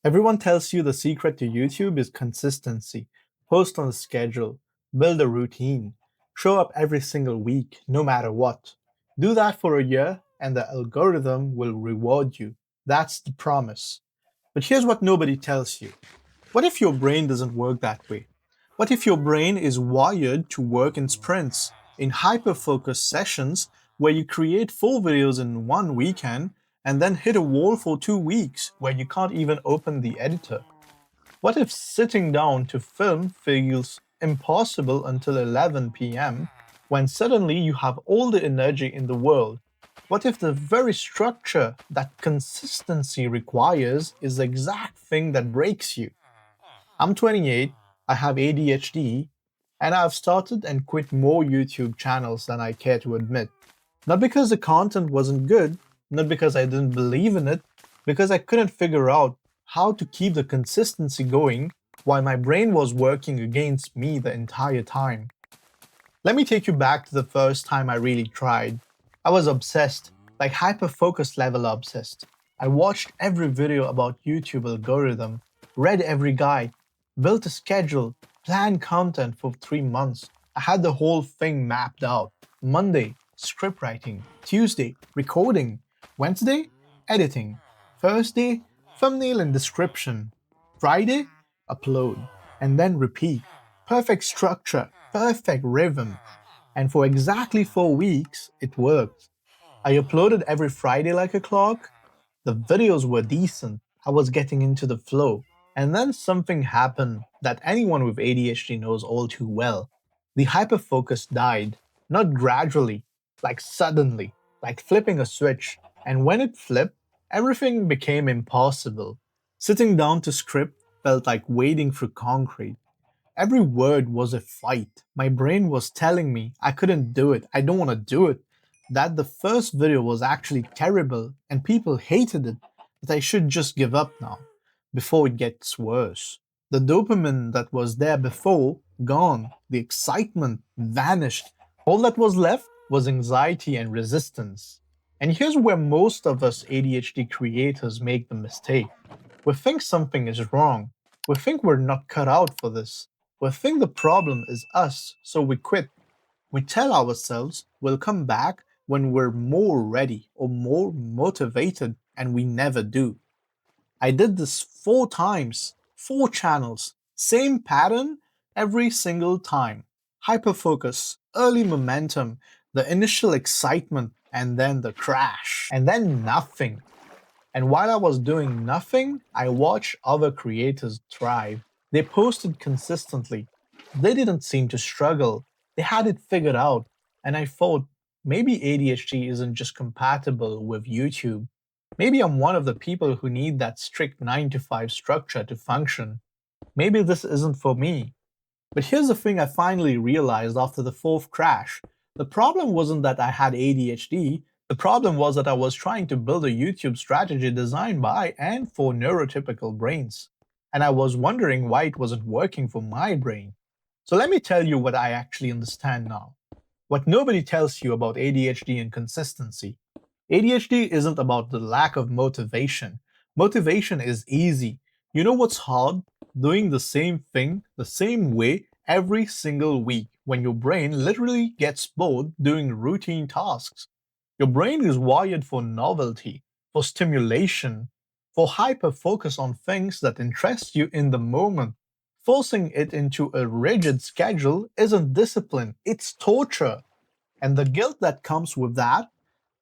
Everyone tells you the secret to YouTube is consistency. Post on a schedule, build a routine, show up every single week, no matter what. Do that for a year, and the algorithm will reward you. That's the promise. But here's what nobody tells you. What if your brain doesn't work that way? What if your brain is wired to work in sprints, in hyperfocus sessions where you create full videos in one weekend and then hit a wall for 2 weeks where you can't even open the editor? What if sitting down to film feels impossible until 11 p.m. when suddenly you have all the energy in the world? What if the very structure that consistency requires is the exact thing that breaks you? I'm 28, I have ADHD, and I've started and quit more YouTube channels than I care to admit. Not because the content wasn't good, not because I didn't believe in it, because I couldn't figure out how to keep the consistency going while my brain was working against me the entire time. Let me take you back to the first time I really tried. I was obsessed, like hyper-focus level obsessed. I watched every video about YouTube algorithm, read every guide, built a schedule, planned content for 3 months. I had the whole thing mapped out. Monday, script writing. Tuesday, recording. Wednesday, editing. Thursday, thumbnail and description. Friday, upload. And then repeat. Perfect structure, perfect rhythm. And for exactly 4 weeks, it worked. I uploaded every Friday like a clock. The videos were decent. I was getting into the flow. And then something happened that anyone with ADHD knows all too well. The hyperfocus died. Not gradually, like suddenly, like flipping a switch. And when it flipped, everything became impossible. Sitting down to script felt like wading through concrete. Every word was a fight. My brain was telling me I couldn't do it, I don't want to do it, that the first video was actually terrible and people hated it, that I should just give up now, before it gets worse. The dopamine that was there before, gone. The excitement vanished. All that was left was anxiety and resistance. And here's where most of us ADHD creators make the mistake. We think something is wrong. We think we're not cut out for this. We think the problem is us, so we quit. We tell ourselves we'll come back when we're more ready or more motivated, and we never do. I did this 4 times, 4 channels, same pattern every single time. Hyperfocus, early momentum, the initial excitement, and then the crash, and then nothing. And while I was doing nothing, I watched other creators thrive. They posted consistently. They didn't seem to struggle. They had it figured out. And I thought, maybe ADHD isn't just compatible with YouTube. Maybe I'm one of the people who need that strict 9 to 5 structure to function. Maybe this isn't for me. But here's the thing I finally realized after the fourth crash. The problem wasn't that I had ADHD, the problem was that I was trying to build a YouTube strategy designed by and for neurotypical brains. And I was wondering why it wasn't working for my brain. So let me tell you what I actually understand now. What nobody tells you about ADHD and consistency. ADHD isn't about the lack of motivation. Motivation is easy. You know what's hard? Doing the same thing the same way every single week when your brain literally gets bored doing routine tasks. Your brain is wired for novelty, for stimulation, for hyper focus on things that interest you in the moment. Forcing it into a rigid schedule isn't discipline, it's torture. And the guilt that comes with that,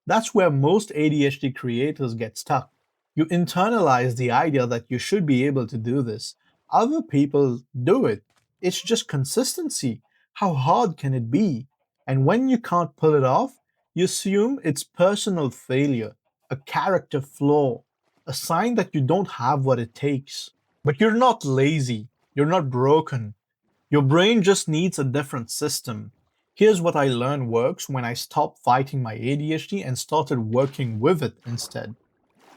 that's where most ADHD creators get stuck. You internalize the idea that you should be able to do this. Other people do it. It's just consistency. How hard can it be? And when you can't pull it off, you assume it's personal failure, a character flaw, a sign that you don't have what it takes. But you're not lazy. You're not broken. Your brain just needs a different system. Here's what I learned works when I stopped fighting my ADHD and started working with it instead.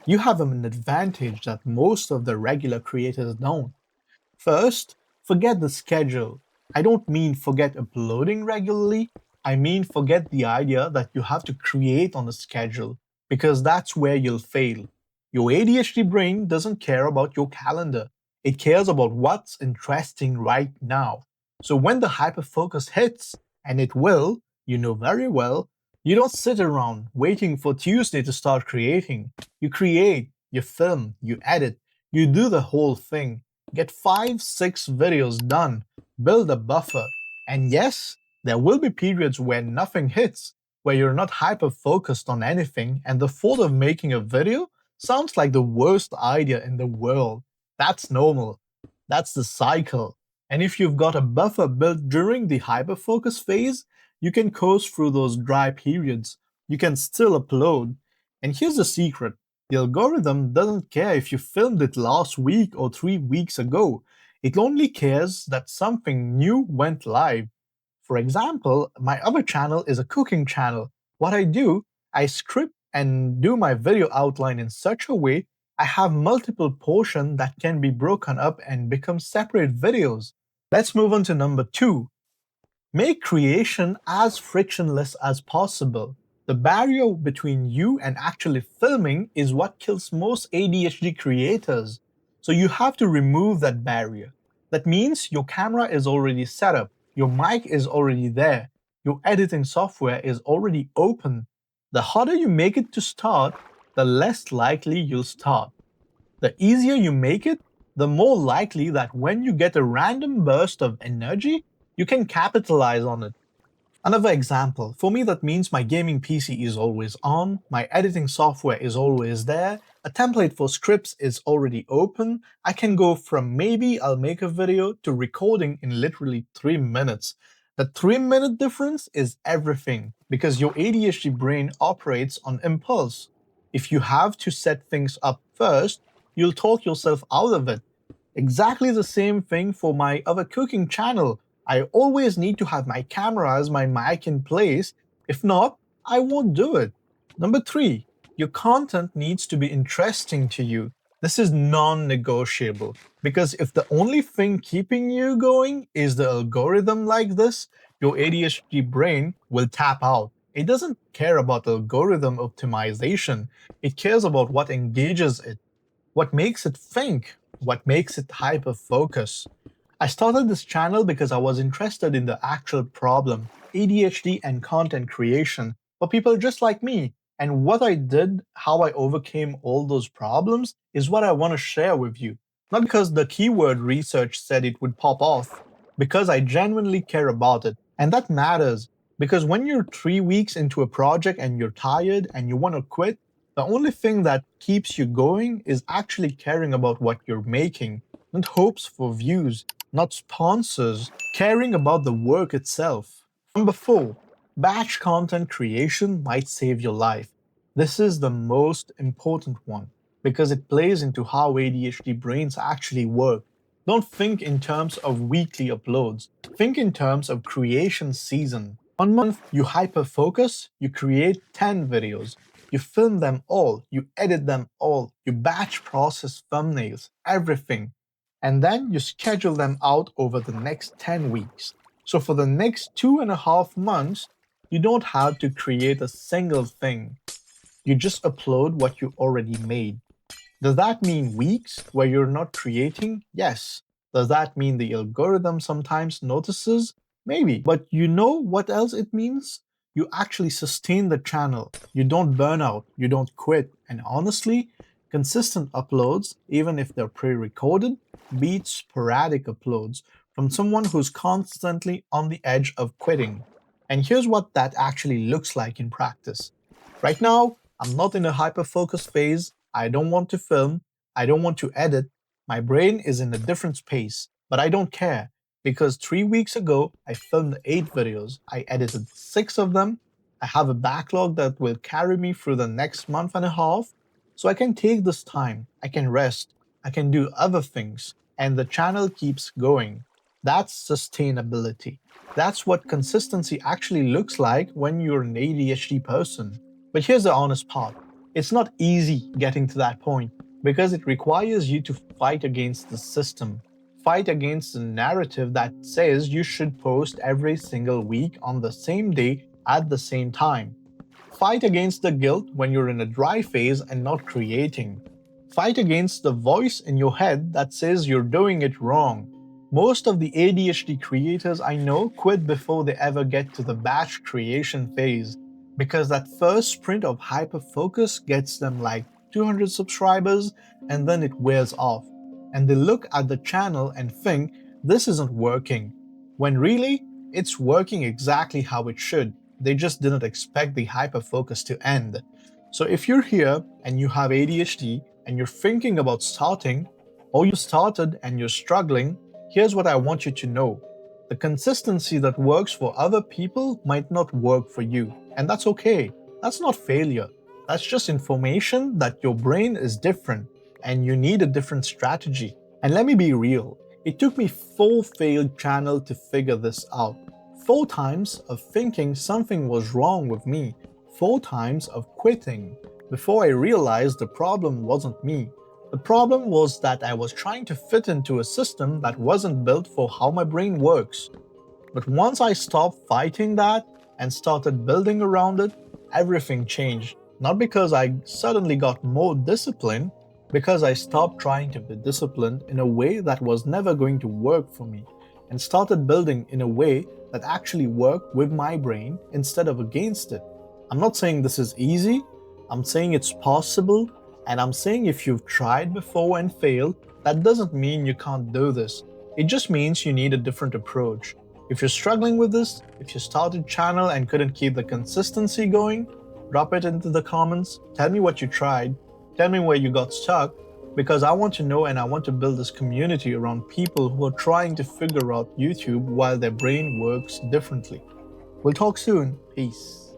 You have an advantage that most of the regular creators don't. First, forget the schedule. I don't mean forget uploading regularly, I mean forget the idea that you have to create on a schedule, because that's where you'll fail. Your ADHD brain doesn't care about your calendar. It cares about what's interesting right now. So when the hyperfocus hits, and it will, you know very well, you don't sit around waiting for Tuesday to start creating. You create, you film, you edit, you do the whole thing. Get 5, 6 videos done, build a buffer. And yes, there will be periods where nothing hits, where you're not hyper focused on anything, and the thought of making a video sounds like the worst idea in the world. That's normal. That's the cycle. And if you've got a buffer built during the hyperfocus phase, you can coast through those dry periods. You can still upload. And here's the secret: the algorithm doesn't care if you filmed it last week or 3 weeks ago. It only cares that something new went live. For example, my other channel is a cooking channel. What I do, I script and do my video outline in such a way I have multiple portions that can be broken up and become separate videos. Let's move on to number 2. Make creation as frictionless as possible. The barrier between you and actually filming is what kills most ADHD creators. So you have to remove that barrier. That means your camera is already set up, your mic is already there, your editing software is already open. The harder you make it to start, the less likely you'll start. The easier you make it, the more likely that when you get a random burst of energy, you can capitalize on it. Another example, for me that means my gaming PC is always on, my editing software is always there, a template for scripts is already open, I can go from maybe I'll make a video to recording in literally 3 minutes. The 3-minute difference is everything because your ADHD brain operates on impulse. If you have to set things up first, you'll talk yourself out of it. Exactly the same thing for my other cooking channel. I always need to have my cameras, my mic in place. If not, I won't do it. Number 3, your content needs to be interesting to you. This is non-negotiable because if the only thing keeping you going is the algorithm like this, your ADHD brain will tap out. It doesn't care about algorithm optimization. It cares about what engages it, what makes it think, what makes it hyper focus. I started this channel because I was interested in the actual problem, ADHD and content creation, for people just like me. And what I did, how I overcame all those problems, is what I want to share with you. Not because the keyword research said it would pop off, because I genuinely care about it. And that matters, because when you're 3 weeks into a project and you're tired and you want to quit, the only thing that keeps you going is actually caring about what you're making, not hopes for views, not sponsors, caring about the work itself. Number 4, batch content creation might save your life. This is the most important one because it plays into how ADHD brains actually work. Don't think in terms of weekly uploads, think in terms of creation season. 1 month, you hyper focus, you create 10 videos. You film them all, you edit them all, you batch process thumbnails, everything. And then you schedule them out over the next 10 weeks. So for the next 2.5 months, you don't have to create a single thing. You just upload what you already made. Does that mean weeks where you're not creating? Yes. Does that mean the algorithm sometimes notices? Maybe. But you know what else it means? You actually sustain the channel. You don't burn out. You don't quit. And honestly, consistent uploads, even if they're pre recorded, beat sporadic uploads from someone who's constantly on the edge of quitting. And here's what that actually looks like in practice. Right now, I'm not in a hyper focus phase. I don't want to film. I don't want to edit. My brain is in a different space, but I don't care because 3 weeks ago I filmed 8 videos. I edited 6 of them. I have a backlog that will carry me through the next month and a half. So I can take this time. I can rest. I can do other things. And the channel keeps going. That's sustainability. That's what consistency actually looks like when you're an ADHD person. But here's the honest part. It's not easy getting to that point because it requires you to fight against the system, fight against the narrative that says you should post every single week on the same day at the same time. Fight against the guilt when you're in a dry phase and not creating. Fight against the voice in your head that says you're doing it wrong. Most of the ADHD creators I know quit before they ever get to the batch creation phase because that first sprint of hyperfocus gets them like 200 subscribers and then it wears off. And they look at the channel and think this isn't working, when really it's working exactly how it should. They just didn't expect the hyperfocus to end. So if you're here and you have ADHD and you're thinking about starting, or you started and you're struggling, here's what I want you to know. The consistency that works for other people might not work for you, and that's okay. That's not failure. That's just information that your brain is different and you need a different strategy. And let me be real, it took me 4 failed channels to figure this out. 4 times of thinking something was wrong with me, 4 times of quitting, before I realized the problem wasn't me. The problem was that I was trying to fit into a system that wasn't built for how my brain works. But once I stopped fighting that and started building around it, everything changed. Not because I suddenly got more disciplined, because I stopped trying to be disciplined in a way that was never going to work for me, and started building in a way that actually worked with my brain instead of against it. I'm not saying this is easy, I'm saying it's possible, and I'm saying if you've tried before and failed, that doesn't mean you can't do this. It just means you need a different approach. If you're struggling with this, if you started channel and couldn't keep the consistency going, drop it into the comments, tell me what you tried, tell me where you got stuck, because I want to know and I want to build this community around people who are trying to figure out YouTube while their brain works differently. We'll talk soon. Peace.